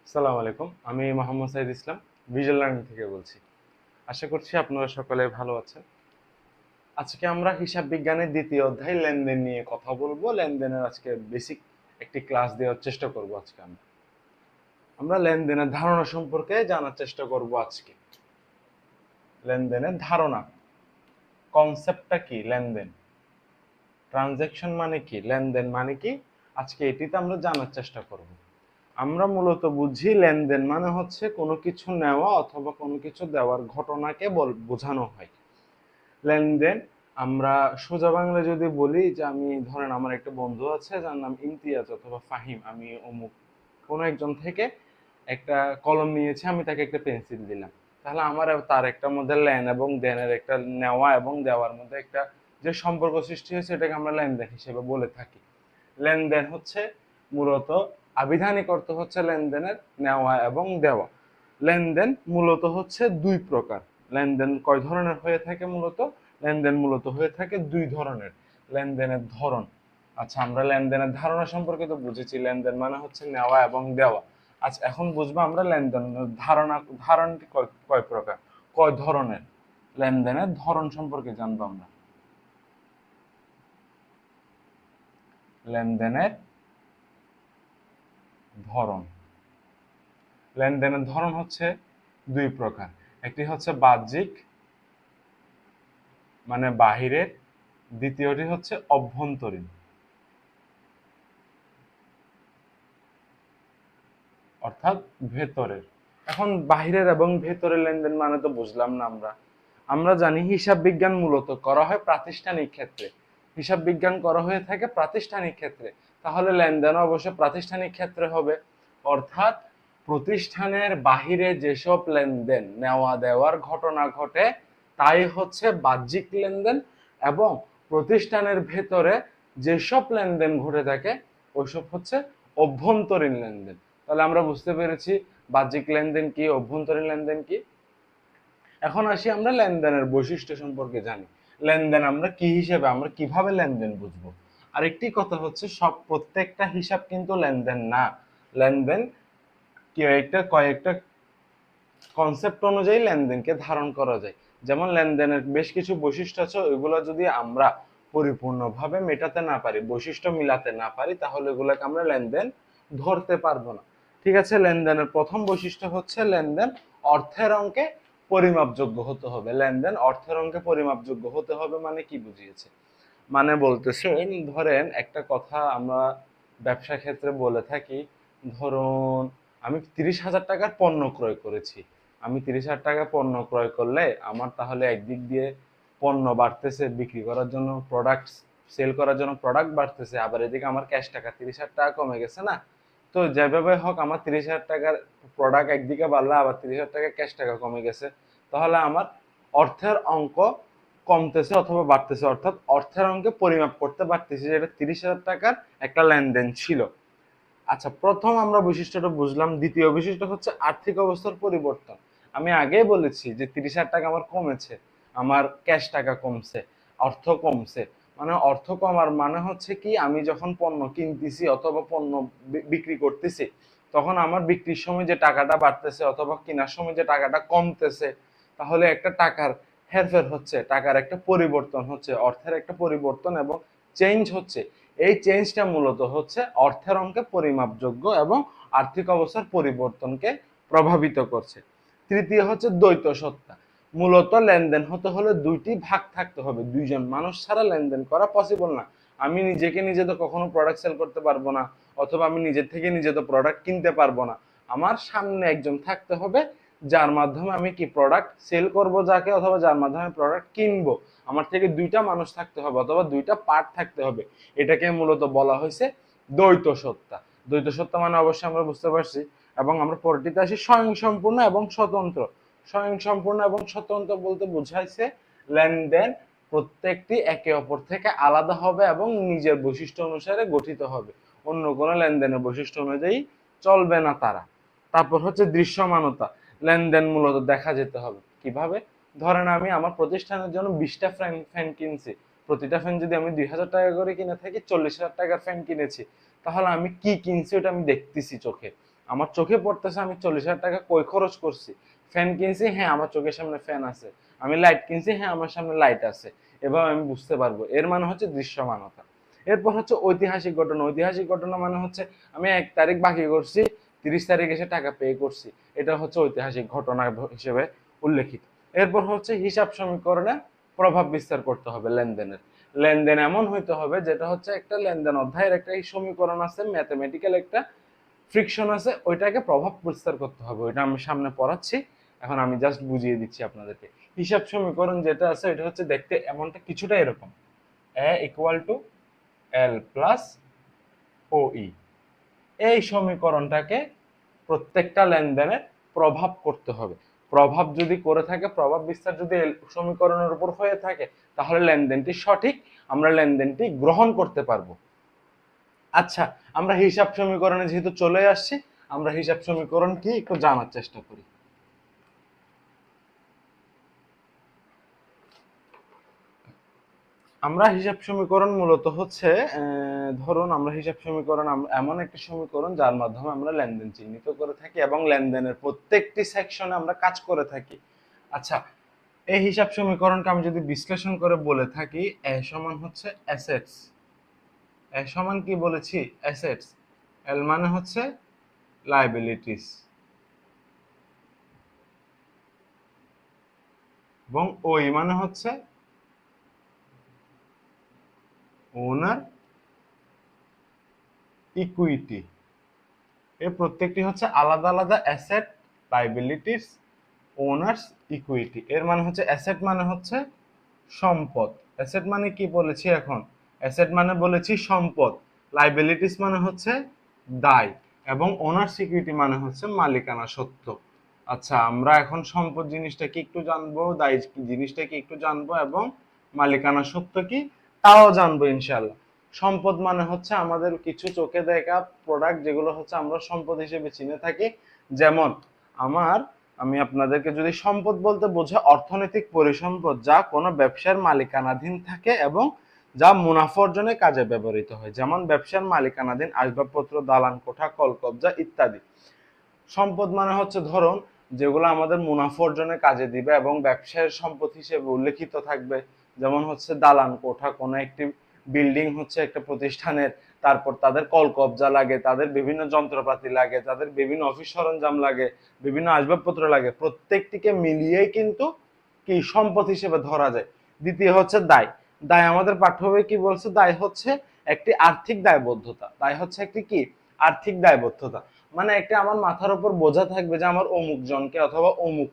আসসালামু আলাইকুম। আমি মোহাম্মদ সাইদ ইসলাম ভিজুয়াল লার্নিং থেকে বলছি। আশা করছি আপনারা সকলে ভালো আছেন। আজকে আমরা হিসাব বিজ্ঞানের দ্বিতীয় অধ্যায় লেনদেন নিয়ে কথা বলবো। লেনদেনের আজকে বেসিক একটি ক্লাস দেওয়ার চেষ্টা করব আজকে আমরা লেনদেনের ধারণা সম্পর্কে জানার চেষ্টা করব আজকে। লেনদেনের ধারণা, কনসেপ্টটা কি, লেনদেন, ট্রানজ্যাকশন মানে কি, লেনদেন মানে কি, আজকে এটিতে আমরা জানার চেষ্টা করব। আমরা মূলত বুঝি লেনদেন মানে হচ্ছে কোনো কিছু নেওয়া অথবা কোনো কিছু দেওয়ার ঘটনাকে বোঝানো হয়। লেনদেন আমরা সোজা বাংলা যদি বলি যে আমি ধরেন আমার একটা বন্ধু আছে যার নাম ইমতিয়াজ অথবা ফাহিম, আমি অমুক কোনো একজন থেকে একটা কলম নিয়েছি, আমি তাকে একটা পেন্সিল দিলাম, তাহলে আমার তার একটা মধ্যে লেন এবং দেনের একটা নেওয়া এবং দেওয়ার মধ্যে একটা যে সম্পর্ক সৃষ্টি হয়েছে এটাকে আমরা লেনদেন হিসেবে বলে থাকি। লেনদেন হচ্ছে মূলত আবিধানিক অর্থ হচ্ছে লেনদেনের নেওয়া এবং দেওয়া। লেনদেন মূলত হচ্ছে দুই প্রকার। লেনদেন কয় ধরনের হয়ে থাকে? লেনদেন মূলত হয়ে থাকে দুই ধরনের। লেনদেনের ধরন, আচ্ছা আমরা লেনদেনের ধারণা সম্পর্কে তো বুঝেছি, লেনদেন মানে হচ্ছে নেওয়া এবং দেওয়া। আচ্ছা এখন বুঝবো আমরা লেনদেনের ধারণটি কয় প্রকার, কয় ধরনের। লেনদেনের ধরন সম্পর্কে জানবো আমরা। লেনদেনের ধরন, লেনদেনের ধরন হচ্ছে দুই প্রকার। একটি হচ্ছে বাহ্যিক মানে বাহিরের, দ্বিতীয়টি হচ্ছে অভ্যন্তরীণ অর্থাৎ ভেতরের। এখন বাহিরের এবং ভেতরের লেনদেন মানে তো বুঝলাম না। আমরা আমরা জানি হিসাব বিজ্ঞান মূলত করা হয় প্রাতিষ্ঠানিক ক্ষেত্রে, হিসাব বিজ্ঞান করা হয়ে থাকে প্রাতিষ্ঠানিক ক্ষেত্রে, তাহলে লেনদেন অবশ্যই প্রাতিষ্ঠানিক ক্ষেত্রে হবে। অর্থাৎ প্রতিষ্ঠানের বাহিরে যেসব লেনদেন নেওয়া দেওয়ার ঘটনা ঘটে তাই হচ্ছে বাহ্যিক লেনদেন, এবং প্রতিষ্ঠানের ভেতরে যেসব লেনদেন ঘটে থাকে ওইসব হচ্ছে অভ্যন্তরীণ লেনদেন। তাহলে আমরা বুঝতে পেরেছি বাহ্যিক লেনদেন কি, অভ্যন্তরীণ লেনদেন কি। এখন আসি আমরা লেনদেনের বৈশিষ্ট্য সম্পর্কে জানি। লেনদেন আমরা কি হিসেবে, আমরা কিভাবে লেনদেন বুঝবো। আরেকটি কথা হচ্ছে প্রত্যেকটা হিসাব কিন্তু লেনদেন না। লেনদেন কয়েকটা কনসেপ্ট অনুযায়ী লেনদেনকে ধারণ করা যায়। যেমন লেনদেনের বেশ কিছু বৈশিষ্ট্য আছে, ওইগুলো যদি আমরা পরিপূর্ণভাবে মেটাতে না পারি, বৈশিষ্ট্য মিলাতে না পারি, তাহলে এগুলোকে আমরা লেনদেন ধরতে পারবো না। ঠিক আছে, লেনদেনের প্রথম বৈশিষ্ট্য হচ্ছে লেনদেন অর্থের অঙ্কে পরিমাপযোগ্য হতে হবে। লেনদেন অর্থের অঙ্কে পরিমাপযোগ্য হতে হবে মানে কি বুঝিয়েছে? মানে বলতেছে ধরেন একটা কথা আমরা ব্যবসা ক্ষেত্রে বলে থাকি, ধরুন আমি 30,000 টাকার পণ্য ক্রয় করেছি। আমি 30,000 টাকা পণ্য ক্রয় করলে আমার তাহলে একদিক দিয়ে পণ্য বাড়তেছে, বিক্রি করার জন্য প্রোডাক্ট সেল করার জন্য প্রোডাক্ট বাড়তেছে, আবার এদিকে আমার ক্যাশ টাকা 30,000 টাকা কমে গেছে না? তো যেভাবে হোক আমার 30,000 টাকার প্রোডাক্ট একদিকে বাড়লে আবার 30,000 টাকা ক্যাশ টাকা কমে গেছে, তাহলে আমার অর্থের অঙ্ক কমতেছে অথবা বাড়তেছে, অর্থাৎ অর্থের অঙ্কে পরিমাপ করতে পারতেছি যে এটা 30,000 টাকার একটা লেনদেন ছিল। আচ্ছা প্রথম আমরা বৈশিষ্ট্যটা বুঝলাম। দ্বিতীয় বৈশিষ্ট্য হচ্ছে আর্থিক অবস্থার পরিবর্তন। আমি আগেই বলেছি যে 30,000 টাকা আমার কমেছে, আমার ক্যাশ টাকা কমছে, অর্থ কমছে। মানে অর্থ কমার মানে হচ্ছে কি, আমি যখন পণ্য কিনতেছি অথবা পণ্য বিক্রি করতেছি তখন আমার বিক্রির সময় যে টাকাটা বাড়তেছে অথবা কেনার সময় যে টাকাটা কমতেছে, তাহলে একটা টাকার হেরফের হচ্ছে, টাকার একটা পরিবর্তন হচ্ছে, অর্থের একটা পরিবর্তন এবং চেঞ্জ হচ্ছে। এই চেঞ্জটা মূলত হচ্ছে অর্থের অঙ্কে পরিমাপযোগ্য এবং আর্থিক অবস্থার পরিবর্তনকে প্রভাবিত করছে। তৃতীয় হচ্ছে দ্বৈত সত্তা। মূলত লেনদেন হতে হলে দুইটি ভাগ থাকতে হবে, দুইজন মানুষ ছাড়া লেনদেন করা পসিবল না। আমি নিজেকে নিজে তো কখনো প্রোডাক্ট সেল করতে পারবো না, অথবা আমি নিজের থেকে নিজে তো প্রোডাক্ট কিনতে পারবো না। আমার সামনে একজন থাকতে হবে যার মাধ্যমে আমি কি প্রোডাক্ট সেল করব যাকে, অথবা যার মাধ্যমে প্রোডাক্ট কিনবো। আমার থেকে দুইটা মানুষ থাকতে হবে অথবা দুইটা পার্ট থাকতে হবে। এটাকে মূলত বলা হয়েছে দ্বৈত সত্তা। দ্বৈত সত্তা মানে অবশ্যই আমরা বুঝতে পারছি। এবং আমরা পরটিতে আসি স্বয়ংসম্পূর্ণ এবং স্বতন্ত্র। স্বয়ংসম্পূর্ণ এবং স্বতন্ত্র বলতে বোঝাইছে লেনদেন প্রত্যেকটি একে অপর থেকে আলাদা হবে এবং নিজের বৈশিষ্ট্য অনুসারে গঠিত হবে, অন্য কোনো লেনদেনের বৈশিষ্ট্য অনুযায়ী চলবে না তারা। তারপর হচ্ছে দৃশ্যমানতা। লেনদেন মূলত দেখা যেতে হবে কিভাবে? ধরেন আমি আমার প্রতিষ্ঠানের জন্য 20টা ফ্যান কিনছি, প্রতিটা ফ্যান যদি আমি 2,000 টাকা করে কিনে থাকি, 40,000 টাকার ফ্যান কিনেছি, তাহলে আমি কি কিনছি ওটা আমি দেখতেছি চোখে। আমার চোখে পড়তেছে আমি 40,000 টাকা কই খরচ করছি। ফ্যান কিনছি, হ্যাঁ আমার চোখের সামনে ফ্যান আছে। আমি লাইট কিনছি, হ্যাঁ আমার সামনে লাইট আছে। এভাবে আমি বুঝতে পারবো। এর মানে হচ্ছে দৃশ্যমানতা। এরপর হচ্ছে ঐতিহাসিক ঘটনা। ঐতিহাসিক ঘটনা মানে হচ্ছে আমি 1 তারিখ বাকি করছি, 30 তারিখ এসে টাকা পে করছি। এটা হচ্ছে ঐতিহাসিক ঘটনা হিসেবে উল্লেখিত। এরপর হচ্ছে হিসাব সমীকরণে প্রভাব বিস্তার করতে হবে লেনদেনের। লেনদেন এমন হইতে হবে যেটা হচ্ছে একটা লেনদেন অধ্যায়ের একটা সমীকরণ আছে, ম্যাথমেটিক্যাল একটা ফ্রিকশন আছে, ওইটাকে প্রভাব বিস্তার করতে হবে। ওইটা আমি সামনে পড়াচ্ছি, এখন আমি জাস্ট বুঝিয়ে দিচ্ছি আপনাদেরকে। হিসাব সমীকরণ যেটা আছে এটা হচ্ছে দেখতে এমনটা কিছুটা এরকম, এ ইকুয়াল টু এল প্লাস ও ই। এই সমীকরণটাকে প্রত্যেকটা লেনদেনে প্রভাব করতে হবে। প্রভাব যদি করে থাকে, প্রভাব বিস্তার যদি সমীকরণের উপর হয়ে থাকে, তাহলে লেনদেনটি সঠিক, আমরা লেনদেনটি গ্রহণ করতে পারবো। আচ্ছা, আমরা হিসাব সমীকরণে যেহেতু চলে আসছি, আমরা হিসাব সমীকরণ কি একটু জানার চেষ্টা করি। আমরা হিসাব সমীকরণ মূলত হচ্ছে ধরুন আমরা হিসাব সমীকরণ এমন একটি সমীকরণ যার মাধ্যমে আমরা লেনদেন চিহ্নিত করে থাকি এবং লেনদেনের প্রত্যেকটি সেকশনে আমরা কাজ করে থাকি। আচ্ছা, এই হিসাব সমীকরণকে আমি যদি বিশ্লেষণ করে বলে থাকি, এ সমান হচ্ছে অ্যাসেটস। এ সমান কি বলেছি? অ্যাসেটস। এল মানে হচ্ছে লায়াবিলিটিস এবং ওই মানে হচ্ছে ওনার ইকুইটি। এই প্রত্যেকটি হচ্ছে আলাদা আলাদা অ্যাসেট, লায়াবিলিটিস, ওনার্স, ইকুইটি। এর মানে হচ্ছে অ্যাসেট মানে হচ্ছে সম্পদ। অ্যাসেট মানে কি বলেছি এখন? অ্যাসেট মানে বলেছি সম্পদ। লায়াবিলিটিস মানে হচ্ছে দায় এবং ওনার্স ইকুইটি মানে হচ্ছে মালিকানা সত্ত্ব। আচ্ছা, আমরা এখন সম্পদ জিনিসটা কি একটু জানবো, দায় জিনিসটা কি একটু জানবো এবং মালিকানা সত্ত্ব কি তাও জানবো ইনশাআল্লাহ। সম্পদ মানে হচ্ছে আমাদের কিছু চোখে দেখা প্রোডাক্ট, যেগুলো হচ্ছে আমরা সম্পদ হিসেবে চিনে থাকি। যেমন আমি আপনাদেরকে যদি সম্পদ বলতে বোঝায় অর্থনৈতিক পরিসম্পদ, যা কোনো ব্যবসার মালিকানাধীন থাকে এবং যা মুনাফা অর্জনে কাজে ব্যবহৃত হয়। যেমন ব্যবসার মালিকানাধীন আসবাবপত্র, দালান কোঠা, কলকবজা ইত্যাদি। সম্পদ মানে হচ্ছে ধরুন যেগুলো আমাদের মুনাফা অর্জনের কাজে দিবে এবং ব্যবসায়ের সম্পদ হিসেবে উল্লেখিত থাকবে। যেমন হচ্ছে দালান কোঠা, কোনো একটি বিল্ডিং হচ্ছে একটা প্রতিষ্ঠানের, তারপর তাদের কলকবজা লাগে, তাদের বিভিন্ন যন্ত্রপাতি লাগে, তাদের বিভিন্ন অফিস সরঞ্জাম লাগে, বিভিন্ন আসবাবপত্র লাগে, প্রত্যেকটিকে মিলিয়েই কিন্তু কি সম্পদ হিসেবে ধরা যায়। দ্বিতীয় হচ্ছে দায়। দায় আমাদের পাঠ্য বইয়ে কি বলছে? দায় হচ্ছে একটি আর্থিক দায়বদ্ধতা। দায় হচ্ছে একটি কি আর্থিক দায়বদ্ধতা। মানে একটা আমার মাথার উপর বোঝা থাকবে যে আমার অমুক জনকে অথবা অমুক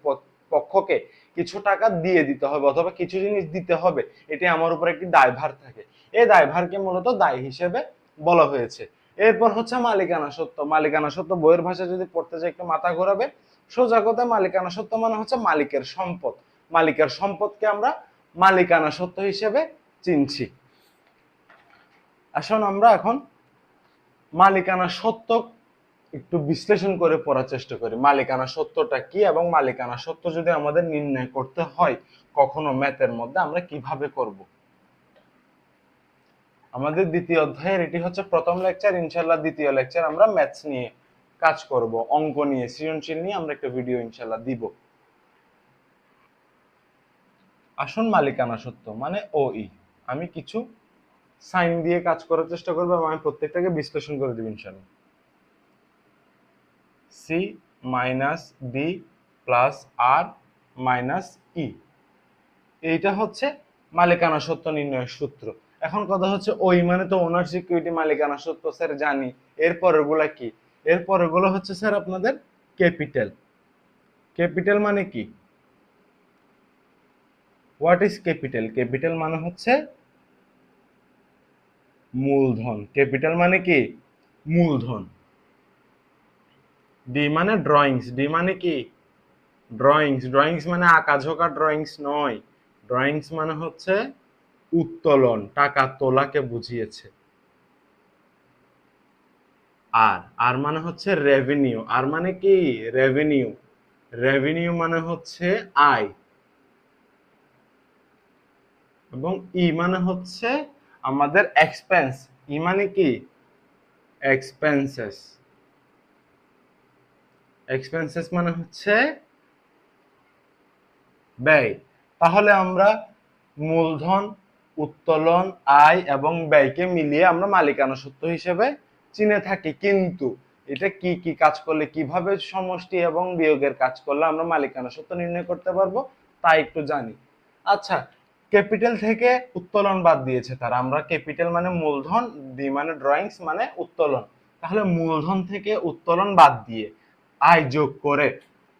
পক্ষকে কিছু টাকা দিয়ে দিতে হবে অথবা কিছু জিনিস দিতে হবে, এটি আমার উপর একটি দায়ভার থাকে। এই দায়ভারকে মূলত দায় হিসেবে বলা হয়েছে। এরপর হচ্ছে মালিকানা সত্ত্ব। মালিকানা সত্ত্ব বইয়ের ভাষা যদি পড়তে যাই একটু মাথা ঘোরাবে। সোজা কথা, মালিকানা সত্ত্ব মানে হচ্ছে মালিকের সম্পদ। মালিকের সম্পদকে আমরা মালিকানা সত্ত্ব হিসেবে চিনছি। আসুন আমরা এখন মালিকানা সত্ত্ব একটু বিশ্লেষণ করে পড়ার চেষ্টা করি। মালিকানা সত্যটা কি এবং মালিকানা সত্য যদি আমাদের নির্ণয় করতে হয় কখনো ম্যাথের মধ্যে, আমরা কিভাবে করব। আমাদের দ্বিতীয় অধ্যায়ের এটি হচ্ছে প্রথম লেকচার। ইনশাআল্লাহ দ্বিতীয় লেকচার আমরা ম্যাথস নিয়ে কাজ করব, অঙ্ক নিয়ে, সৃজনশীল নিয়ে আমরা একটা ভিডিও ইনশাআল্লাহ দিব। আসুন, মালিকানা সত্য মানে ওই, আমি কিছু সাইন দিয়ে কাজ করার চেষ্টা করবো এবং আমি প্রত্যেকটাকে বিশ্লেষণ করে দেব ইনশাআল্লাহ। সি মাইনাস ডি প্লাস আর মাইনাস ই, এইটা হচ্ছে মালিকানা সত্য নির্ণয়ের সূত্র। এখন কথা হচ্ছে ওই মানে তো ওনার সিকিউরিটি, মালিকানা সত্য স্যার জানি। এরপরের গুলা কি? এরপরের গুলো হচ্ছে স্যার আপনাদের ক্যাপিটাল। ক্যাপিটাল মানে কি? What is capital? ক্যাপিটাল মানে হচ্ছে মূলধন। ক্যাপিটাল মানে কি? মূলধন। ডি মানে ড্রয়িংস। ডি মানে কি? ড্রয়িংস। ড্রয়িংস মানে আঁকাঝোঁকা ড্রয়িংস নয়। ড্রয়িংস মানে হচ্ছে উত্তোলন, টাকা তোলাকে বুঝিয়েছে। আর আর মানে হচ্ছে রেভিনিউ। আর মানে কি? রেভিনিউ। রেভিনিউ মানে হচ্ছে আয়। এবং ই মানে হচ্ছে আমাদের এক্সপেন্স। ই মানে কি? এক্সপেন্সেস। এক্সপেন্সেস মানে হচ্ছে ব্যয়। তাহলে আমরা মূলধন, উত্তোলন, আয় এবং ব্যয়কে মিলিয়ে আমরা মালিকানা সত্ত্ব হিসেবে চিনে থাকি। কিন্তু এটা কি কি কাজ করলে, কিভাবে সমষ্টি এবং বিয়োগের কাজ করলে আমরা মালিকানা সত্ত্ব নির্ণয় করতে পারবো তা একটু জানি। আচ্ছা, ক্যাপিটাল থেকে উত্তোলন বাদ দিয়েছে তারা। আমরা ক্যাপিটাল মানে মূলধন, ডি মানে ড্রয়িংস মানে উত্তোলন। তাহলে মূলধন থেকে উত্তোলন বাদ দিয়ে আয় যোগ করে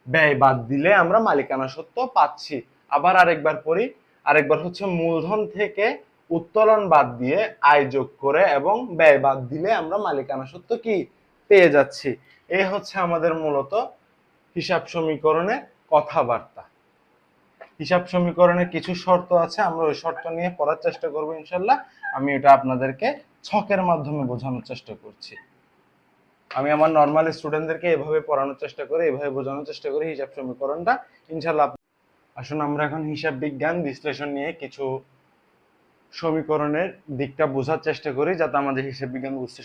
ব্যয় বাদ দিলে আমরা মালিকানা সত্ত্ব পাচ্ছি। আবার আরেকবার পড়ি, আরেকবার হচ্ছে মূলধন থেকে উত্তোলন বাদ দিয়ে আয় যোগ করে এবং ব্যয় বাদ দিলে আমরা মালিকানা সত্ত্ব কি পেয়ে যাচ্ছি। এই হচ্ছে আমাদের মূলত হিসাব সমীকরণের কথাবার্তা। হিসাব সমীকরণের কিছু শর্ত আছে, আমরা ওই শর্ত নিয়ে পড়ার চেষ্টা করবো ইনশাল্লাহ। আমি এটা আপনাদেরকে ছকের মাধ্যমে বোঝানোর চেষ্টা করছি। আমি আমার নর্মাল স্টুডেন্টদেরকে এভাবে পড়ানোর চেষ্টা করি, এভাবে বোঝানোর চেষ্টা করি হিসাব সমীকরণটা ইনশাল্লাহ। আসুন আমরা এখন হিসাব বিজ্ঞান বিশ্লেষণ নিয়ে কিছু সমীকরণের দিকটা বোঝার চেষ্টা করি, যাতে আমাদের হিসাব বিজ্ঞান বুঝতে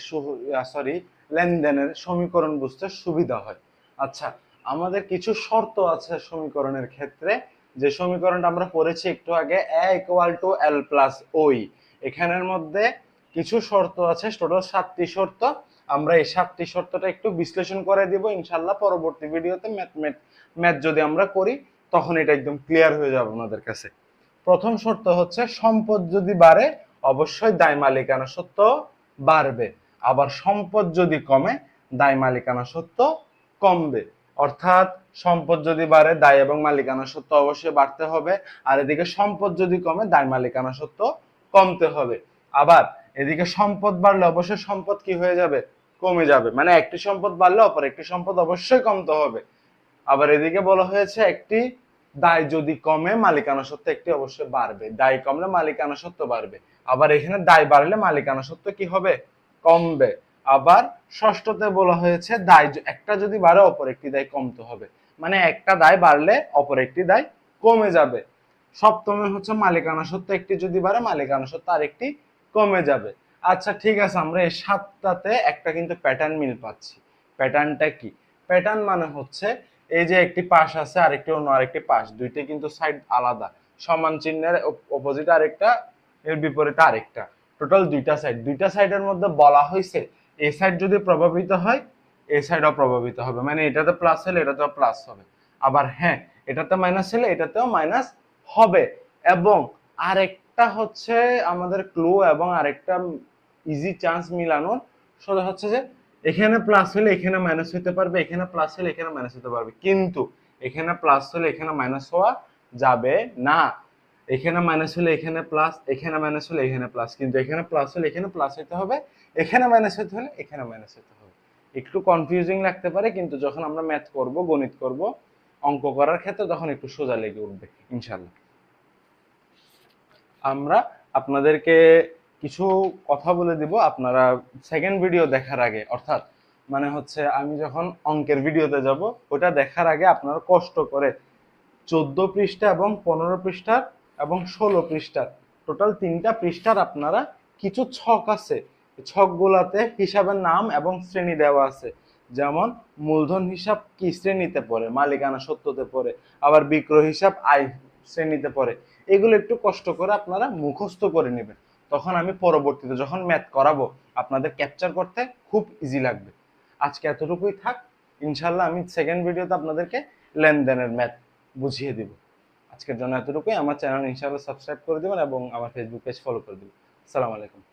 লেনদেনের সমীকরণ বুঝতে সুবিধা হয়। আচ্ছা, আমাদের কিছু শর্ত আছে সমীকরণের ক্ষেত্রে, যে সমীকরণটা আমরা পড়েছি একটু আগে, a = l + ওই। এখানের মধ্যে কিছু শর্ত আছে, টোটাল 7টি শর্ত। আমরা এই 7টি শর্তটা একটু বিশ্লেষণ করে দিব ইনশাল্লাহ পরবর্তী ভিডিওতে। ম্যাথ যদি আমরা করি তখন এটা একদম ক্লিয়ার হয়ে যাবে আমাদের কাছে। প্রথম শর্ত হচ্ছে সম্পদ যদি বাড়ে অবশ্যই দায় মালিকানা সত্ত্ব বাড়বে, আবার সম্পদ যদি কমে দায় মালিকানা সত্ত্ব কমবে। অর্থাৎ সম্পদ যদি বাড়ে দায় এবং মালিকানা সত্ত্ব অবশ্যই বাড়তে হবে, আর এদিকে সম্পদ যদি কমে দায় মালিকানা সত্ত্ব কমতে হবে। আবার এদিকে সম্পদ বাড়লে অবশ্যই সম্পদ কি হয়ে যাবে, কমে যাবে। মানে একটি সম্পদ বাড়লে অপর একটি সম্পদ অবশ্যই কমতে হবে। আবার এদিকে বলা হয়েছে একটি দায় যদি কমে মালিকানা সত্ত্ব একটি অবশ্যই বাড়বে, দায় কমলে মালিকানা সত্ত্ব বাড়বে। আবার এখানে দায় বাড়লে মালিকানা সত্ত্ব কি হবে, কমবে। আবার ষষ্ঠতে বলা হয়েছে দায় একটা যদি বাড়ে অপর একটি দায় কমতে হবে, মানে একটা দায় বাড়লে অপর একটি দায় কমে যাবে। সপ্তমে হচ্ছে মালিকানা সত্ত্ব একটি যদি বাড়ে মালিকানা সত্ত্ব আরেকটি কমে যাবে। আচ্ছা ঠিক আছে, আমরা এই 7টাতে একটা কিন্তু প্যাটার্ন মিল পাচ্ছি। প্যাটার্নটা কি? প্যাটার্ন মানে হচ্ছে এই যে একটি পাশ আছে আরেকটি অন্য আরেকটি পাশ, দুইটা কিন্তু সাইড আলাদা, সমান চিহ্নের অপোজিট আরেকটা, এর বিপরীতে আরেকটা, টোটাল দুইটা সাইড। দুইটা সাইডের মধ্যে বলা হয়েছে এই সাইড যদি প্রভাবিত হয় এই সাইডও প্রভাবিত হবে, মানে এটাতে প্লাস হলে এটাতেও প্লাস হবে। আবার হ্যাঁ, এটাতে মাইনাস হলে এটাতেও মাইনাস হবে। এবং আরেকটা হচ্ছে আমাদের ক্লু এবং আরেকটা ইজি চান্স মিলানোর সেটা হচ্ছে যে এখানে প্লাস হলে এখানে মাইনাস হতে পারবে, এখানে প্লাস হলে এখানে মাইনাস হতে পারবে, কিন্তু এখানে প্লাস হলে এখানে মাইনাস হওয়া যাবে না। এখানে মাইনাস হলে এখানে প্লাস, এখানে মাইনাস হলে এখানে প্লাস, কিন্তু এখানে প্লাস হলে এখানে প্লাস হতে হবে, এখানে মাইনাস হতে হলে এখানে মাইনাস হতে হবে। একটু কনফিউজিং লাগতে পারে, কিন্তু যখন আমরা ম্যাথ করব, গণিত করব, অঙ্ক করার ক্ষেত্রে তখন একটু সোজা লেগে উঠবে ইনশাল্লাহ। আমরা আপনাদেরকে কিছু কথা বলে দিব আপনারা সেকেন্ড ভিডিও দেখার আগে, অর্থাৎ মানে হচ্ছে আমি যখন অঙ্কের ভিডিওতে যাব ওটা দেখার আগে আপনারা কষ্ট করে 14 পৃষ্ঠা এবং 15 পৃষ্ঠার এবং 16 পৃষ্ঠার টোটাল 3টা পৃষ্ঠার আপনারা কিছু ছক আছে, ছকগুলাতে হিসাবের নাম এবং শ্রেণী দেওয়া আছে। যেমন মূলধন হিসাব কি শ্রেণীতে পড়ে, মালিকানা সত্ত্বতে পড়ে, আবার বিক্রয় হিসাব আয় শ্রেণীতে পড়ে। এগুলো একটু কষ্ট করে আপনারা মুখস্থ করে নেবেন, তখন আমি পরবর্তীতে যখন ম্যাথ করাবো আপনাদের ক্যাপচার করতে খুব ইজি লাগবে। আজকে এতটুকুই থাক, ইনশাল্লাহ আমি সেকেন্ড ভিডিওতে আপনাদেরকে লেনদেনের ম্যাথ বুঝিয়ে দিব। আজকের জন্য এতটুকুই। আমার চ্যানেল ইনশাআল্লাহ সাবস্ক্রাইব করে দেবেন এবং আমার ফেসবুক পেজ ফলো করে দেবেন। আসসালামু আলাইকুম।